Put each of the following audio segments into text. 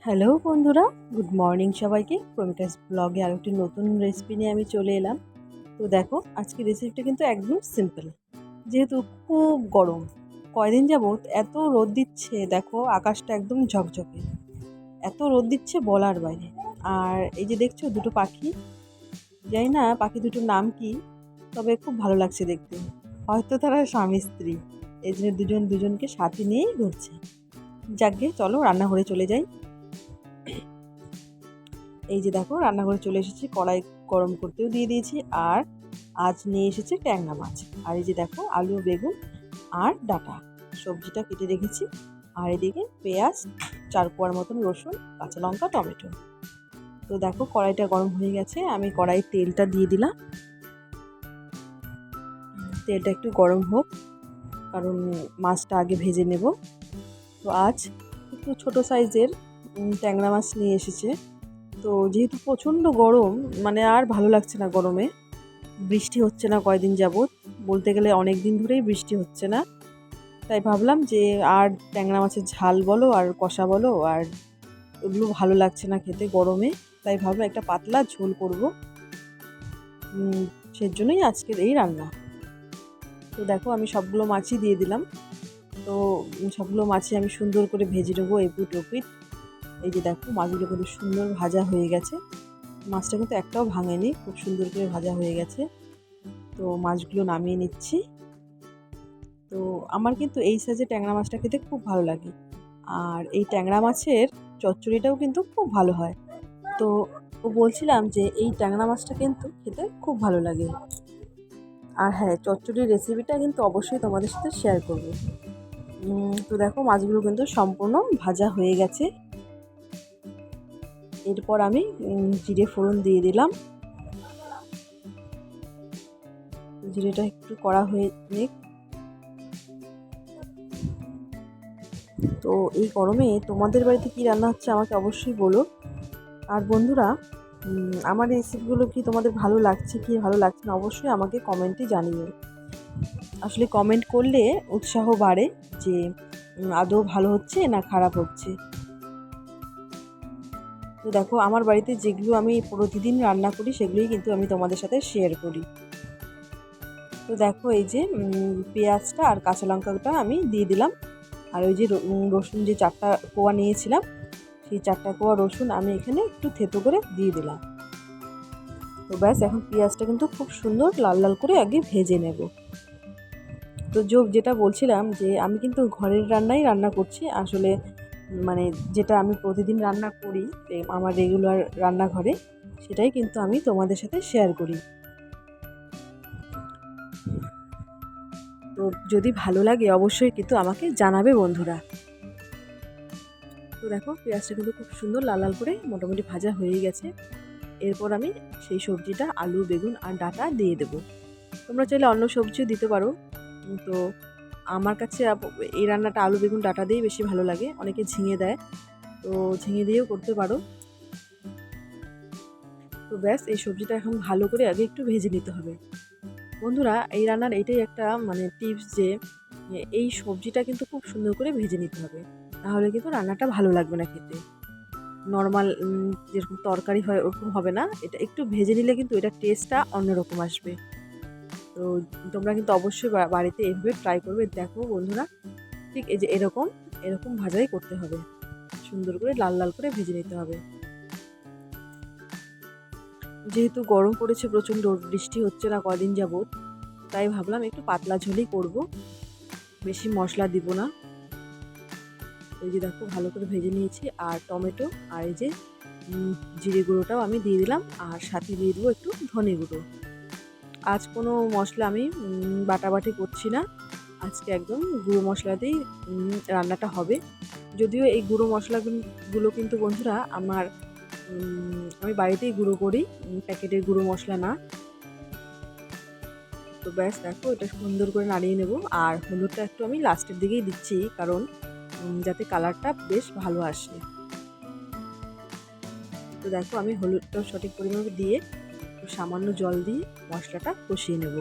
Hello বন্ধুরা, good morning সবাইকে। প্রমিতাস ব্লগে আরও একটি নতুন রেসিপি নিয়ে আমি চলে এলাম। তো দেখো, আজকে রেসিপিটা কিন্তু একদম সিম্পল। যেহেতু খুব গরম, কয়দিন যাবত এত রোদ দিচ্ছে, দেখো আকাশটা একদম ঝকঝকে, এত রোদ দিচ্ছে বলার বাইরে। আর এই যে দেখছো দুটো পাখি, জানি না পাখি দুটোর নাম কি, তবে খুব ভালো লাগছে দেখতে। হয়তো তারা স্বামী স্ত্রী, এই জন্য দুজন দুজনকে সাথে নিয়েই ঘুরছে। যাকগে, চলো রান্নাঘরে চলে যাই। এই যে দেখো, রান্নাঘরে চলে এসেছি, কড়াই গরম করতেও দিয়ে দিয়েছি। আর আজ নিয়ে এসেছে ট্যাংরা মাছ। আর এই যে দেখো, আলু, বেগুন আর ডাঁটা সবজিটা কেটে রেখেছি। আর এদিকে পেঁয়াজ, 4 কোয়ার মতন রসুন, কাঁচা লঙ্কা, টমেটো। তো দেখো, কড়াইটা গরম হয়ে গেছে, আমি কড়াই তেলটা দিয়ে দিলাম। তেলটা একটু গরম হোক, কারণ মাছটা আগে ভেজে নেব। তো আজ একটু ছোটো সাইজের ট্যাংরা মাছ নিয়ে এসেছে। তো যেহেতু প্রচণ্ড গরম, মানে আর ভালো লাগছে না গরমে। বৃষ্টি হচ্ছে না কয়দিন যাবৎ, বলতে গেলে অনেক দিন ধরেই বৃষ্টি হচ্ছে না। তাই ভাবলাম যে আর ট্যাংরা মাছের ঝাল বলো আর কষা বলো, আর ওগুলো ভালো লাগছে না খেতে গরমে। তাই ভাবলাম একটা পাতলা ঝোল করব, সেজন্যই আজকের এই রান্না। তো দেখো, আমি সবগুলো মাছই দিয়ে দিলাম। তো সবগুলো মাছই আমি সুন্দর করে ভেজে নেবো এপিট ওপিট। এই যে দেখো, মাছগুলো কিন্তু সুন্দর ভাজা হয়ে গেছে। মাছটা কিন্তু একটাও ভাঙেনি, খুব সুন্দর করে ভাজা হয়ে গেছে। তো মাছগুলো নামিয়ে নিচ্ছি। তো আমার কিন্তু এই সাইজে ট্যাংরা মাছটা খেতে খুব ভালো লাগে। আর এই ট্যাংরা মাছের চচ্চড়িটাও কিন্তু খুব ভালো হয়। তো বলছিলাম যে এই ট্যাংরা মাছটা কিন্তু খেতে খুব ভালো লাগে। আর হ্যাঁ, চচ্চড়ির রেসিপিটা কিন্তু অবশ্যই তোমাদের সাথে শেয়ার করব। তো দেখো, মাছগুলো কিন্তু সম্পূর্ণ ভাজা হয়ে গেছে। এরপর আমি জিরে ফোড়ন দিয়ে দিলাম। জিরেটা একটু কড়া হয়ে নিক। তো এই গরমে তোমাদের বাড়িতে কী রান্না হচ্ছে আমাকে অবশ্যই বলো। আর বন্ধুরা, আমার রেসিপিগুলো কি তোমাদের ভালো লাগছে কি ভালো লাগছে না অবশ্যই আমাকে কমেন্টে জানিও। আসলে কমেন্ট করলে উৎসাহ বাড়ে যে আদৌ ভালো হচ্ছে না খারাপ হচ্ছে। তো দেখো, আমার বাড়িতে যেগুলো আমি প্রতিদিন রান্না করি সেগুলোই কিন্তু আমি তোমাদের সাথে শেয়ার করি। তো দেখো, এই যে পেঁয়াজটা আর কাঁচা লঙ্কাটা আমি দিয়ে দিলাম। আর ওই যে রসুন যে 4টা কোয়া নিয়েছিলাম, সেই 4টা কোয়া রসুন আমি এখানে একটু থেতো করে দিয়ে দিলাম। তো ব্যাস, এখন পেঁয়াজটা কিন্তু খুব সুন্দর লাল লাল করে আগে ভেজে নেব। তো যেটা বলছিলাম যে আমি কিন্তু ঘরের রান্নাই রান্না করছি আসলে, মানে যেটা আমি প্রতিদিন রান্না করি আমার রেগুলার রান্নাঘরে, সেটাই কিন্তু আমি তোমাদের সাথে শেয়ার করি। তো যদি ভালো লাগে অবশ্যই কিন্তু আমাকে জানাবে বন্ধুরা। তো দেখো, পেঁয়াজটা কিন্তু খুব সুন্দর লাল লাল করে মোটামুটি ভাজা হয়ে গেছে। এরপর আমি সেই সবজিটা আলু, বেগুন আর ডাঁটা দিয়ে দেবো। তোমরা চাইলে অন্য সবজিও দিতে পারো। তো আমার কাছে এই রান্নাটা আলু, বেগুন, ডাঁটা দিয়েই বেশি ভালো লাগে। অনেকে ঝিঙে দেয়, তো ঝিঙে দিয়েও করতে পারো। তো ব্যাস, এই সবজিটা এখন ভালো করে আগে একটু ভেজে নিতে হবে। বন্ধুরা, এই রান্নার এইটাই একটা মানে টিপস যে এই সবজিটা কিন্তু খুব সুন্দর করে ভেজে নিতে হবে, তাহলে কিন্তু রান্নাটা ভালো লাগবে না খেতে। নর্মাল যেরকম তরকারি হয় ওরকম হবে না, এটা একটু ভেজে নিলে কিন্তু এটার টেস্টটা অন্যরকম আসবে। তো তোমরা কিন্তু অবশ্যই বাড়িতে এভাবে ট্রাই করবে। দেখো বন্ধুরা, ঠিক এই যে এরকম এরকম ভাজাই করতে হবে, সুন্দর করে লাল লাল করে ভেজে নিতে হবে। যেহেতু গরম পড়েছে প্রচণ্ড, বৃষ্টি হচ্ছে না কদিন যাবৎ, তাই ভাবলাম একটু পাতলা ঝোলই করব, বেশি মশলা দিব না। এই যে দেখো, ভালো করে ভেজে নিয়েছি। আর টমেটো আর এই যে জিরে গুঁড়োটাও আমি দিয়ে দিলাম, আর সাথে দিয়ে দেবো একটু ধনে গুঁড়ো। আজ কোনো মশলা আমি বাটাবাটি করছি না, আজকে একদম গুঁড়ো মশলাতেই রান্নাটা হবে। যদিও এই গুঁড়ো মশলাগুলো কিন্তু বন্ধুরা আমি বাড়িতেই গুঁড়ো করি, প্যাকেটের গুঁড়ো মশলা না। তো ব্যাস দেখো, এটা সুন্দর করে নাড়িয়ে নেব। আর হলুদটা একটু আমি লাস্টের দিকেই দিচ্ছি, কারণ যাতে কালারটা বেশ ভালো আসে। তো দেখো, আমি হলুদটা সঠিক পরিমাণে দিয়ে একটু সামান্য জল দিয়ে মশলাটা কষিয়ে নেব।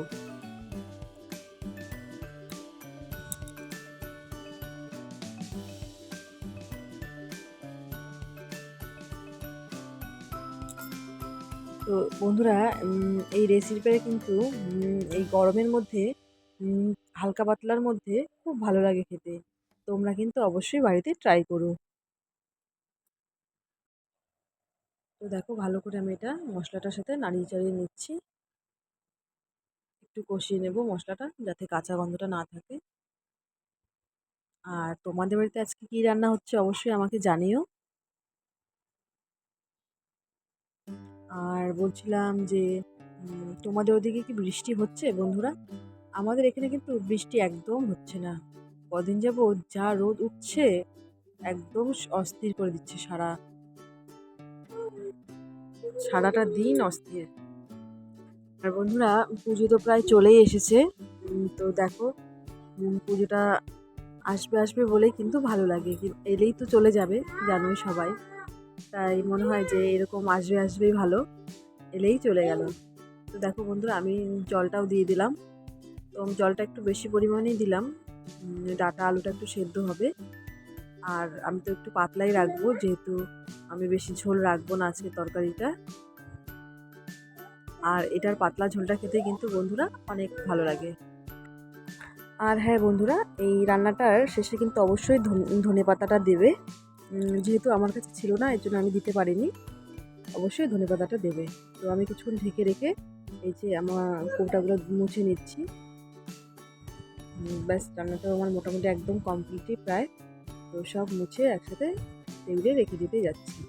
তো বন্ধুরা এই রেসিপিটা কিন্তু এই গরমের মধ্যে উম হালকা পাতলার মধ্যে খুব ভালো লাগে খেতে। তোমরা কিন্তু অবশ্যই বাড়িতে ট্রাই করো। তো দেখো ভালো করে আমি এটা মশলাটার সাথে নাড়িয়ে চাড়িয়ে নিচ্ছি। একটু কষিয়ে নেব মশলাটা যাতে কাঁচা গন্ধটা না থাকে। আর তোমাদের বাড়িতে আজকে কী রান্না হচ্ছে অবশ্যই আমাকে জানিও। আর বলছিলাম যে তোমাদের ওদিকে কি বৃষ্টি হচ্ছে বন্ধুরা? আমাদের এখানে কিন্তু বৃষ্টি একদম হচ্ছে না। কদিন যাবৎ যা রোদ উঠছে একদম অস্থির করে দিচ্ছে সারাটা দিন অস্থির। আর বন্ধুরা পুজো তো প্রায় চলেই এসেছে। তো দেখো পুজোটা আসবে আসবে বলেই কিন্তু ভালো লাগে, এলেই তো চলে যাবে, জানোই সবাই। তাই মনে হয় যে এরকম আসবে আসবেই ভালো, এলেই চলে গেল। তো দেখো বন্ধুরা আমি জলটাও দিয়ে দিলাম। তো জলটা একটু বেশি পরিমাণেই দিলাম, ডাঁটা আলুটা একটু সেদ্ধ হবে। আর আমি তো একটু পাতলাই রাখবো, যেহেতু আমি বেশি ঝোল রাখবো না আজকে তরকারিটা। আর এটার পাতলা ঝোলটা খেতে কিন্তু বন্ধুরা অনেক ভালো লাগে। আর হ্যাঁ বন্ধুরা, এই রান্নাটার শেষে কিন্তু অবশ্যই ধনেপাতাটা দেবে। যেহেতু আমার কাছে ছিল না এর জন্য আমি দিতে পারিনি, অবশ্যই ধনেপাতাটা দেবে। তো আমি কিছুক্ষণ ঢেকে রেখে এই যে আমার কৌটাগুলো মুছে নিচ্ছি। ব্যাস রান্নাটা আমার মোটামুটি একদম কমপ্লিটই প্রায়। তো সব মুছে একসাথে টেবিলে রেখে দিতে যাচ্ছি।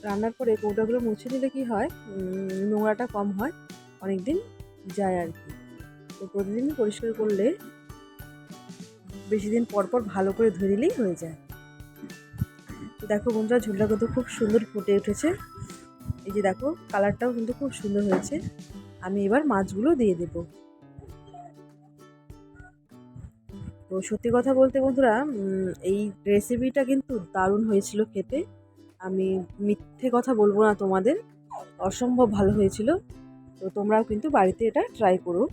রান্নার পরে কৌটাগুলো মুছে নিলে কি হয়, নোংরাটা কম হয়, অনেক দিন যায় আর কি। তো প্রতিদিন পরিষ্কার করলে বেশি দিন পর পর ভালো করে ধুয়ে নিলেই হয়ে যায়। তো দেখো বন্ধুরা ঝোলটা কিন্তু খুব সুন্দর ফুটে উঠেছে। এই যে দেখো কালারটাও কিন্তু খুব সুন্দর হয়েছে। আমি এবার মাছগুলো দিয়ে দেব। তো সত্যি কথা বলতে বন্ধুরা এই রেসিপিটা কিন্তু দারুণ হয়েছিল খেতে। আমি মিথ্যে কথা বলবো না তোমাদের, অসম্ভব ভালো হয়েছিল। তো তোমরাও কিন্তু বাড়িতে এটা ট্রাই করো।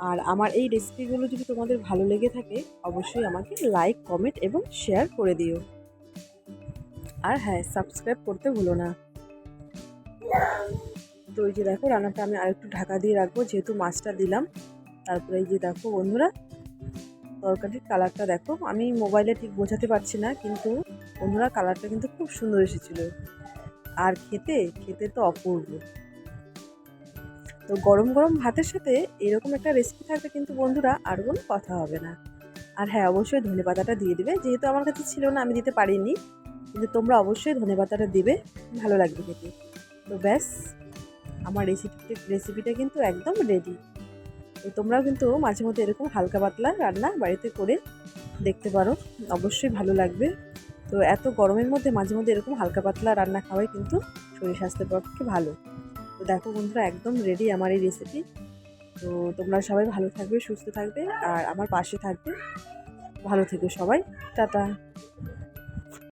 আর আমার এই রেসিপিগুলো যদি তোমাদের ভালো লেগে থাকে অবশ্যই আমাকে লাইক, কমেন্ট এবং শেয়ার করে দিও। আর হ্যাঁ, সাবস্ক্রাইব করতে ভুলো না। তো এই যে দেখো রান্নাটা আমি আরেকটু ঢাকা দিয়ে রাখবো, যেহেতু মাছটা দিলাম। তারপরে এই যে দেখো বন্ধুরা তরকারির কালারটা দেখো, আমি মোবাইলে ঠিক বোঝাতে পারছি না, কিন্তু বন্ধুরা কালারটা কিন্তু খুব সুন্দর এসেছিলো। আর খেতে খেতে তো অপূর্ব। তো গরম গরম ভাতের সাথে এরকম একটা রেসিপি থাকলে কিন্তু বন্ধুরা আর কোনো কথা হবে না। আর হ্যাঁ অবশ্যই ধনেপাতাটা দিয়ে দিবে, যেহেতু আমার কাছে ছিল না আমি দিতে পারিনি, কিন্তু তোমরা অবশ্যই ধনেপাতাটা দিবে, ভালো লাগবে খেতে। তো ব্যাস আমার রেসিপিটা কিন্তু একদম রেডি। তো তোমরাও কিন্তু মাঝে মধ্যে এরকম হালকা পাতলা রান্না বাড়িতে করে দেখতে পারো, অবশ্যই ভালো লাগবে। তো এত গরমের মধ্যে মাঝে মধ্যে এরকম হালকা পাতলা রান্না খাওয়াই কিন্তু শরীর স্বাস্থ্যের পক্ষে ভালো। তো দেখো বন্ধুরা একদম রেডি আমার এই রেসিপি। তো তোমরা সবাই ভালো থাকবে, সুস্থ থাকবে, আর আমার পাশে থাকবে। ভালো থেকো সবাই, টাটা।